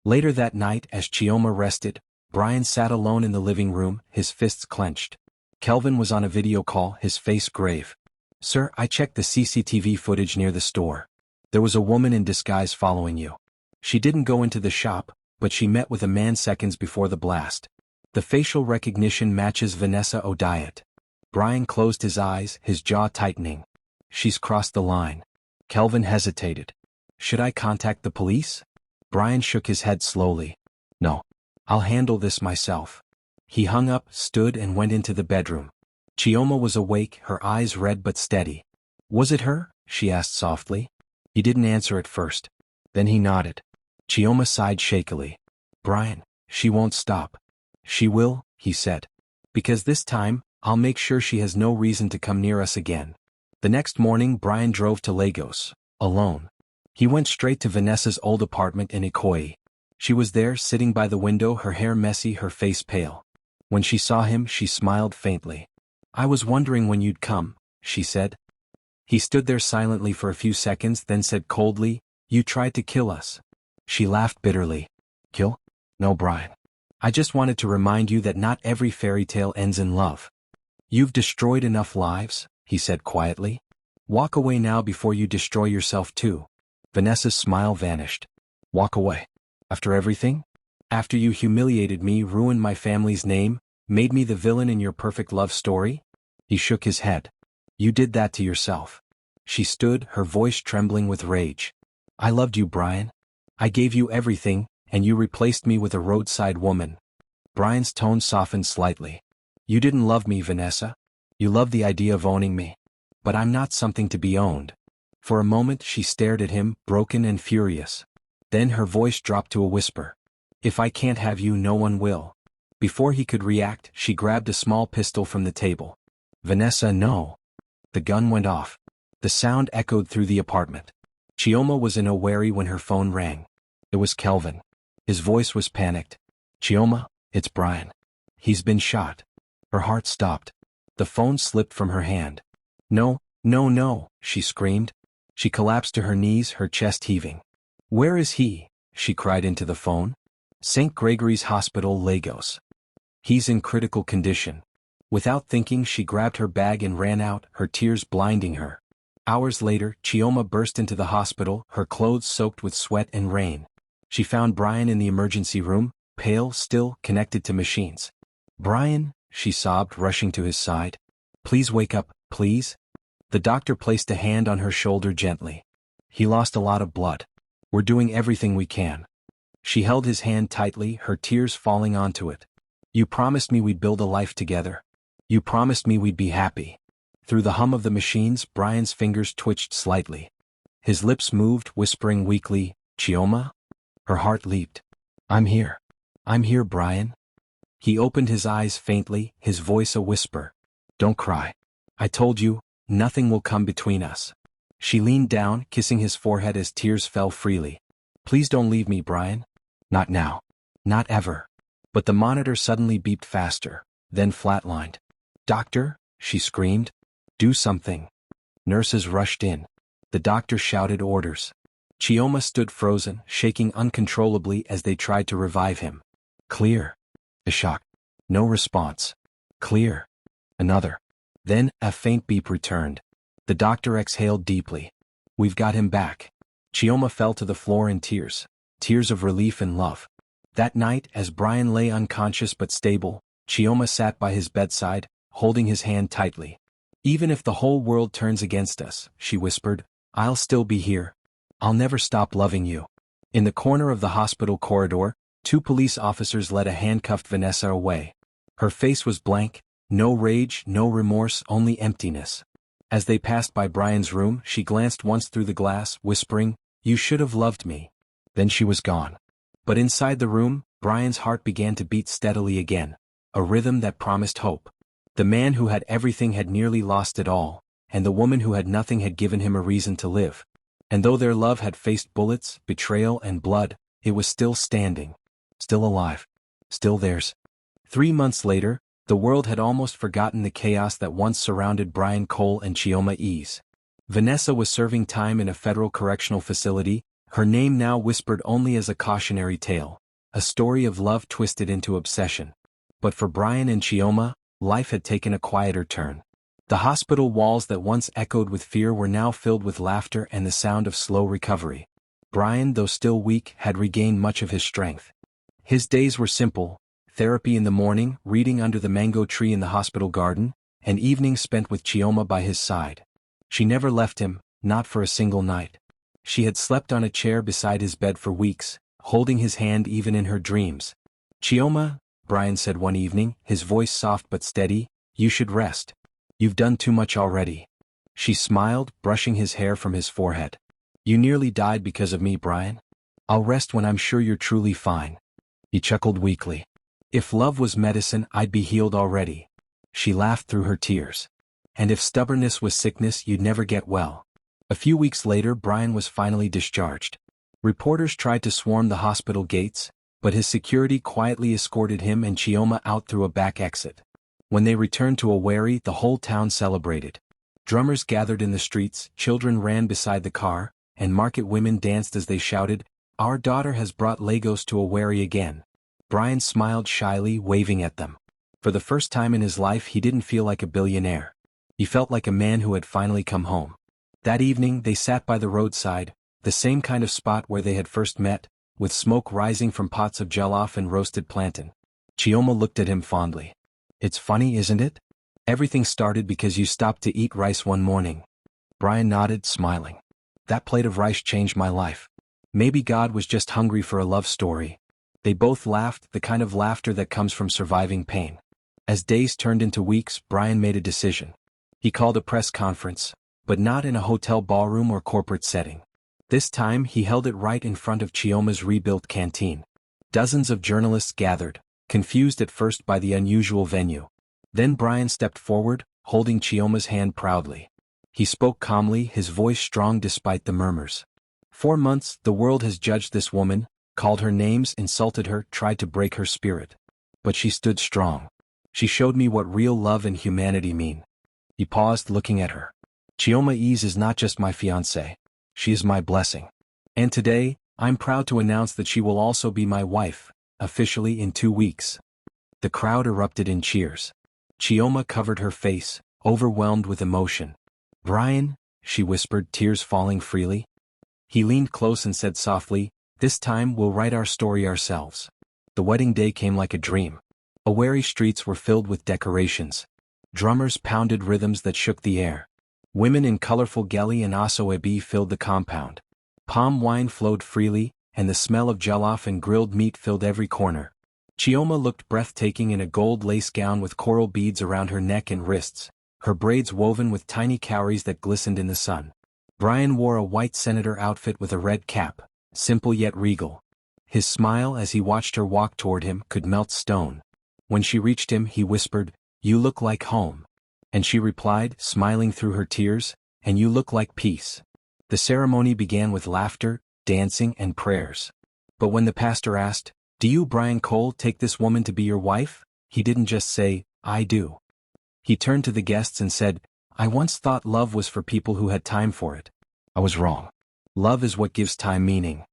[SPEAKER 1] Later that night, as Chioma rested, Bryan sat alone in the living room, his fists clenched. Kelvin was on a video call, his face grave. "Sir, I checked the CCTV footage near the store. There was a woman in disguise following you. She didn't go into the shop, but she met with a man seconds before the blast. The facial recognition matches Vanessa O'Diet." Bryan closed his eyes, his jaw tightening. "She's crossed the line." Kelvin hesitated. "Should I contact the police?" Bryan shook his head slowly. "No. I'll handle this myself." He hung up, stood, and went into the bedroom. Chioma was awake, her eyes red but steady. "Was it her?" she asked softly. He didn't answer at first. Then he nodded. Chioma sighed shakily. "Bryan, she won't stop." "She will," he said. "Because this time, I'll make sure she has no reason to come near us again." The next morning, Bryan drove to Lagos, alone. He went straight to Vanessa's old apartment in Ikoyi. She was there, sitting by the window, her hair messy, her face pale. When she saw him, she smiled faintly. "I was wondering when you'd come," she said. He stood there silently for a few seconds, then said coldly, "You tried to kill us." She laughed bitterly. "Kill? No, Bryan. I just wanted to remind you that not every fairy tale ends in love. You've destroyed enough lives," he said quietly. "Walk away now before you destroy yourself too." Vanessa's smile vanished. "Walk away? After everything? After you humiliated me, ruined my family's name, made me the villain in your perfect love story?" He shook his head. "You did that to yourself." She stood, her voice trembling with rage. "I loved you, Bryan. I gave you everything, and you replaced me with a roadside woman." Bryan's tone softened slightly. "You didn't love me, Vanessa. You loved the idea of owning me. But I'm not something to be owned." For a moment she stared at him, broken and furious. Then her voice dropped to a whisper. "If I can't have you, no one will." Before he could react, she grabbed a small pistol from the table. "Vanessa, no." The gun went off. The sound echoed through the apartment. Chioma was in a worry when her phone rang. It was Kelvin. His voice was panicked. "Chioma, it's Bryan. He's been shot." Her heart stopped. The phone slipped from her hand. "No, no, no," she screamed. She collapsed to her knees, her chest heaving. "Where is he?" she cried into the phone. "St. Gregory's Hospital, Lagos. He's in critical condition." Without thinking, she grabbed her bag and ran out, her tears blinding her. Hours later, Chioma burst into the hospital, her clothes soaked with sweat and rain. She found Bryan in the emergency room, pale, still, connected to machines. "Bryan," she sobbed, rushing to his side. "Please wake up, please." The doctor placed a hand on her shoulder gently. He lost a lot of blood. We're doing everything we can. She held his hand tightly, her tears falling onto it. You promised me we'd build a life together. You promised me we'd be happy. Through the hum of the machines, Bryan's fingers twitched slightly. His lips moved, whispering weakly, Chioma? Her heart leaped. I'm here. I'm here, Bryan. He opened his eyes faintly, his voice a whisper. Don't cry. I told you, nothing will come between us. She leaned down, kissing his forehead as tears fell freely. Please don't leave me, Bryan. Not now. Not ever. But the monitor suddenly beeped faster, then flatlined. Doctor, she screamed. Do something. Nurses rushed in. The doctor shouted orders. Chioma stood frozen, shaking uncontrollably as they tried to revive him. Clear. A shock. No response. Clear. Another. Then, a faint beep returned. The doctor exhaled deeply. We've got him back. Chioma fell to the floor in tears. Tears of relief and love. That night, as Bryan lay unconscious but stable, Chioma sat by his bedside, holding his hand tightly. Even if the whole world turns against us, she whispered, I'll still be here. I'll never stop loving you. In the corner of the hospital corridor, 2 police officers led a handcuffed Vanessa away. Her face was blank, no rage, no remorse, only emptiness. As they passed by Bryan's room, she glanced once through the glass, whispering, You should have loved me. Then she was gone. But inside the room, Bryan's heart began to beat steadily again, a rhythm that promised hope. The man who had everything had nearly lost it all, and the woman who had nothing had given him a reason to live. And though their love had faced bullets, betrayal, and blood, it was still standing. Still alive. Still theirs. 3 months later, the world had almost forgotten the chaos that once surrounded Bryan Kole and Chioma Eze. Vanessa was serving time in a federal correctional facility, her name now whispered only as a cautionary tale, a story of love twisted into obsession. But for Bryan and Chioma, life had taken a quieter turn. The hospital walls that once echoed with fear were now filled with laughter and the sound of slow recovery. Bryan, though still weak, had regained much of his strength. His days were simple: therapy in the morning, reading under the mango tree in the hospital garden, and evenings spent with Chioma by his side. She never left him, not for a single night. She had slept on a chair beside his bed for weeks, holding his hand even in her dreams. Chioma, Bryan said one evening, his voice soft but steady, you should rest. You've done too much already. She smiled, brushing his hair from his forehead. You nearly died because of me, Bryan. I'll rest when I'm sure you're truly fine. He chuckled weakly. If love was medicine, I'd be healed already. She laughed through her tears. And if stubbornness was sickness, you'd never get well. A few weeks later, Bryan was finally discharged. Reporters tried to swarm the hospital gates, but his security quietly escorted him and Chioma out through a back exit. When they returned to Owerri, the whole town celebrated. Drummers gathered in the streets, children ran beside the car, and market women danced as they shouted, Our daughter has brought Lagos to Owerri again. Bryan smiled shyly, waving at them. For the first time in his life, he didn't feel like a billionaire. He felt like a man who had finally come home. That evening, they sat by the roadside, the same kind of spot where they had first met, with smoke rising from pots of jollof and roasted plantain. Chioma looked at him fondly. It's funny, isn't it? Everything started because you stopped to eat rice one morning. Bryan nodded, smiling. That plate of rice changed my life. Maybe God was just hungry for a love story. They both laughed, the kind of laughter that comes from surviving pain. As days turned into weeks, Bryan made a decision. He called a press conference, but not in a hotel ballroom or corporate setting. This time, he held it right in front of Chioma's rebuilt canteen. Dozens of journalists gathered, confused at first by the unusual venue. Then Bryan stepped forward, holding Chioma's hand proudly. He spoke calmly, his voice strong despite the murmurs. 4 months, the world has judged this woman, called her names, insulted her, tried to break her spirit. But she stood strong. She showed me what real love and humanity mean. He paused, looking at her. Chioma Eze is not just my fiancée. She is my blessing. And today, I'm proud to announce that she will also be my wife, officially in 2 weeks. The crowd erupted in cheers. Chioma covered her face, overwhelmed with emotion. Bryan, she whispered, tears falling freely. He leaned close and said softly, This time we'll write our story ourselves. The wedding day came like a dream. Owerri streets were filled with decorations. Drummers pounded rhythms that shook the air. Women in colorful geli and asoebi filled the compound. Palm wine flowed freely, and the smell of jollof and grilled meat filled every corner. Chioma looked breathtaking in a gold lace gown with coral beads around her neck and wrists, her braids woven with tiny cowries that glistened in the sun. Bryan wore a white senator outfit with a red cap, simple yet regal. His smile as he watched her walk toward him could melt stone. When she reached him, he whispered, "You look like home." And she replied, smiling through her tears, "And you look like peace." The ceremony began with laughter, dancing, and prayers. But when the pastor asked, "Do you, Bryan Kole, take this woman to be your wife?" he didn't just say, "I do." He turned to the guests and said, "I once thought love was for people who had time for it. I was wrong. Love is what gives time meaning."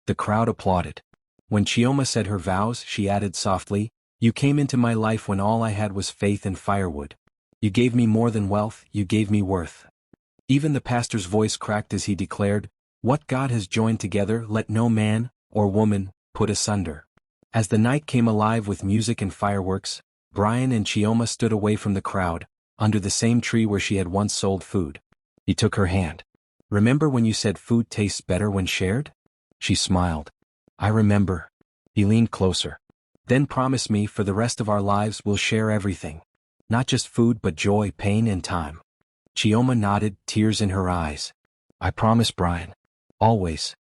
[SPEAKER 1] The crowd applauded. When Chioma said her vows, she added softly, "You came into my life when all I had was faith and firewood. You gave me more than wealth, you gave me worth." Even the pastor's voice cracked as he declared, "What God has joined together, let no man, or woman, put asunder." As the night came alive with music and fireworks, Bryan and Chioma stood away from the crowd, under the same tree where she had once sold food. He took her hand. "Remember when you said food tastes better when shared?" She smiled. "I remember." He leaned closer. "Then promise me for the rest of our lives we'll share everything. Not just food but joy, pain, and time." Chioma nodded, tears in her eyes. "I promise, Bryan. Always."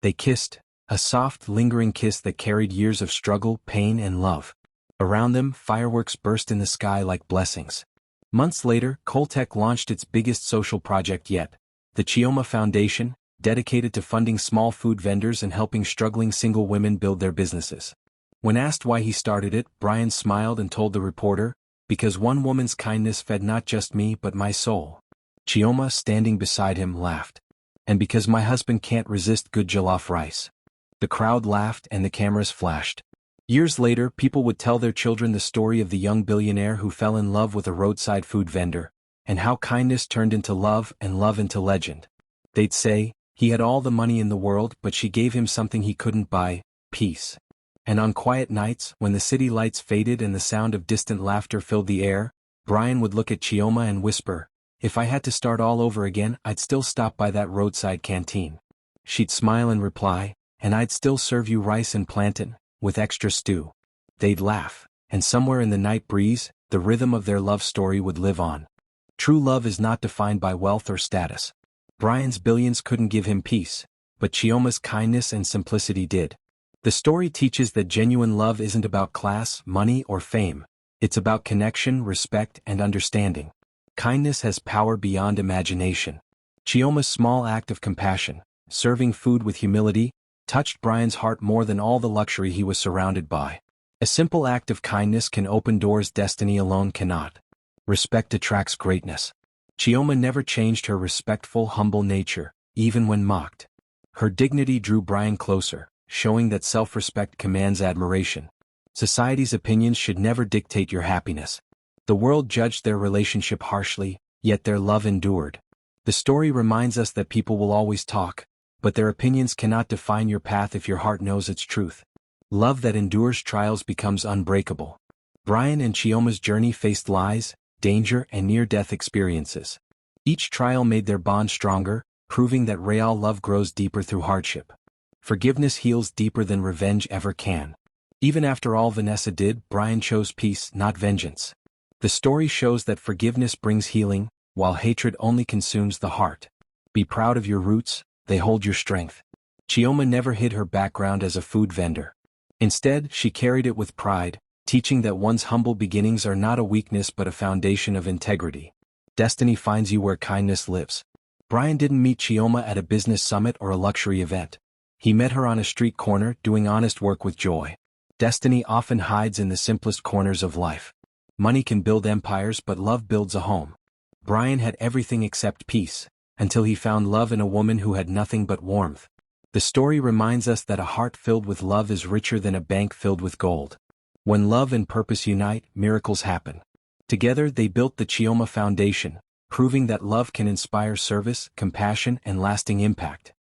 [SPEAKER 1] They kissed, a soft, lingering kiss that carried years of struggle, pain, and love. Around them, fireworks burst in the sky like blessings. Months later, Koltech launched its biggest social project yet, the Chioma Foundation, dedicated to funding small food vendors and helping struggling single women build their businesses. When asked why he started it, Bryan smiled and told the reporter, "Because one woman's kindness fed not just me but my soul." Chioma, standing beside him, laughed. "And because my husband can't resist good jollof rice." The crowd laughed and the cameras flashed. Years later, people would tell their children the story of the young billionaire who fell in love with a roadside food vendor, and how kindness turned into love and love into legend. They'd say, "He had all the money in the world but she gave him something he couldn't buy, peace." And on quiet nights, when the city lights faded and the sound of distant laughter filled the air, Bryan would look at Chioma and whisper, "If I had to start all over again, I'd still stop by that roadside canteen." She'd smile and reply, "And I'd still serve you rice and plantain, with extra stew." They'd laugh, and somewhere in the night breeze, the rhythm of their love story would live on. True love is not defined by wealth or status. Bryan's billions couldn't give him peace, but Chioma's kindness and simplicity did. The story teaches that genuine love isn't about class, money, or fame. It's about connection, respect, and understanding. Kindness has power beyond imagination. Chioma's small act of compassion, serving food with humility, touched Bryan's heart more than all the luxury he was surrounded by. A simple act of kindness can open doors destiny alone cannot. Respect attracts greatness. Chioma never changed her respectful, humble nature, even when mocked. Her dignity drew Bryan closer, showing that self-respect commands admiration. Society's opinions should never dictate your happiness. The world judged their relationship harshly, yet their love endured. The story reminds us that people will always talk, but their opinions cannot define your path if your heart knows its truth. Love that endures trials becomes unbreakable. Bryan and Chioma's journey faced lies, danger, and near-death experiences. Each trial made their bond stronger, proving that real love grows deeper through hardship. Forgiveness heals deeper than revenge ever can. Even after all Vanessa did, Bryan chose peace, not vengeance. The story shows that forgiveness brings healing, while hatred only consumes the heart. Be proud of your roots, they hold your strength. Chioma never hid her background as a food vendor. Instead, she carried it with pride, teaching that one's humble beginnings are not a weakness but a foundation of integrity. Destiny finds you where kindness lives. Bryan didn't meet Chioma at a business summit or a luxury event. He met her on a street corner doing honest work with joy. Destiny often hides in the simplest corners of life. Money can build empires but love builds a home. Bryan had everything except peace, until he found love in a woman who had nothing but warmth. The story reminds us that a heart filled with love is richer than a bank filled with gold. When love and purpose unite, miracles happen. Together they built the Chioma Foundation, proving that love can inspire service, compassion, and lasting impact.